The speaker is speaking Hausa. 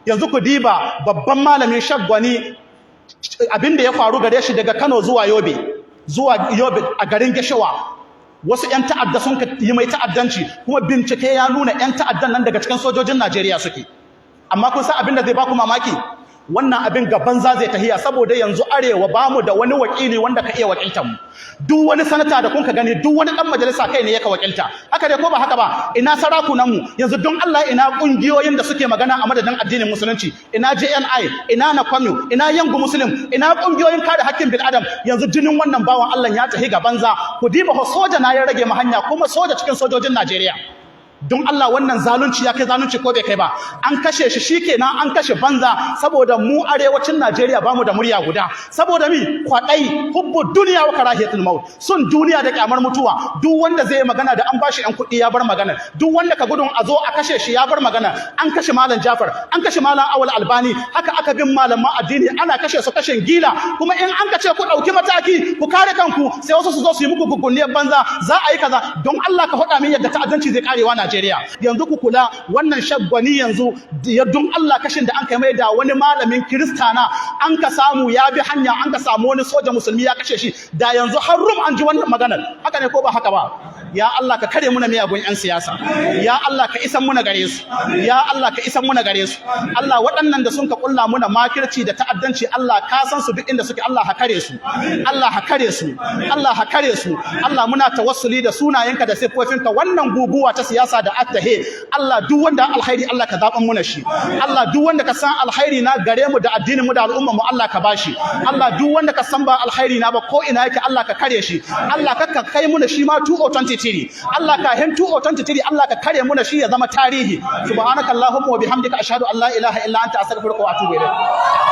yanzu ku diba babban malamin Shaggwani abinda ya faru gare shi daga Kano zuwa Yobe a garin Geshawa wasu ƴan ta'adda sun yi mai ta'addanci kuma bincike ya nuna ƴan ta'addan nan daga cikin sojojin Najeriya suke amma kun san abinda zai baku mamaki wannan abin gaban zai tahiya saboda yanzu arewa bamu da wani wakili wanda ka iya wakiltar mu duk wani sanata da kun ka gani duk wani dan majalisa kai ne yake wakilta haka dai ko ba haka ba ina sarakunan mu yanzu don Allah ina kungiyoyin da suke magana a madadin addinin musulunci ina JNI ina Nakwami ina Yangu Muslim ina kungiyoyin kare hakkin bil adam yanzu jinin wannan bawan Allah ya tahi ga banza ku diba soja na ya rage mu hanya kuma soja cikin sojojin Najeriya don Allah wannan zalunci ya kai zalunci ko bai kai ba an kashe shi shikenan an kashe banza saboda mu arewacin Najeriya bamu da murya guda saboda mi kwadai hubbu dunya wa karahiyatul maut sun duniya da kyamar mutuwa duk wanda zai magana da an bashi yan kuɗi ya bar magana duk wanda ka gudun a zo a kashe shi ya bar magana an kashe malam Jafar an kashe malam Awal Albani haka aka bin malaman addini ana kashe su kashin gila kuma in an kace ku dauki mataki ku kare kanku sai wasu su zo su yi muku gugunniyar banza za a yi kaza don Allah ka faɗa min yadda ta'addanci zai karewa Najeriya yanzu ku kula wannan Shaggwani yanzu don Allah kashin da an kai mai da wani malamin Kiristana an ka samu ya bi hanya an ka samu wani soja musulmi ya kashe shi da yanzu har rum an ji wannan maganar haka ne ko ba haka ba ya Allah ka kare muna miyagun yan siyasa ya Allah ka isan muna gare su ya Allah ka isan muna gare su Allah waɗannan da sun ka kulla muna makirci da ta'addanci Allah ka san su duk inda suke Allah ha kare su Allah ha kare su Allah ha kare su Allah muna tawassuli da sunayenka da sifofinka wannan guguwa ta siyasa da attahe Allah duk wanda alkhairi Allah ka zaban muna shi Allah duk wanda ka san alkhairi na gare mu da addinin mu da al'umma mu Allah ka bashi Allah duk wanda ka san ba alkhairi na ba ko ina yake Allah ka kare shi Allah ka kai muna shi ma 2023 Allah ka hin 2023 Allah ka kare muna shi ya zama tarihi subhanakallahumma wa bihamdika ashhadu an la ilaha illa anta astaghfiruka wa atubu ilayk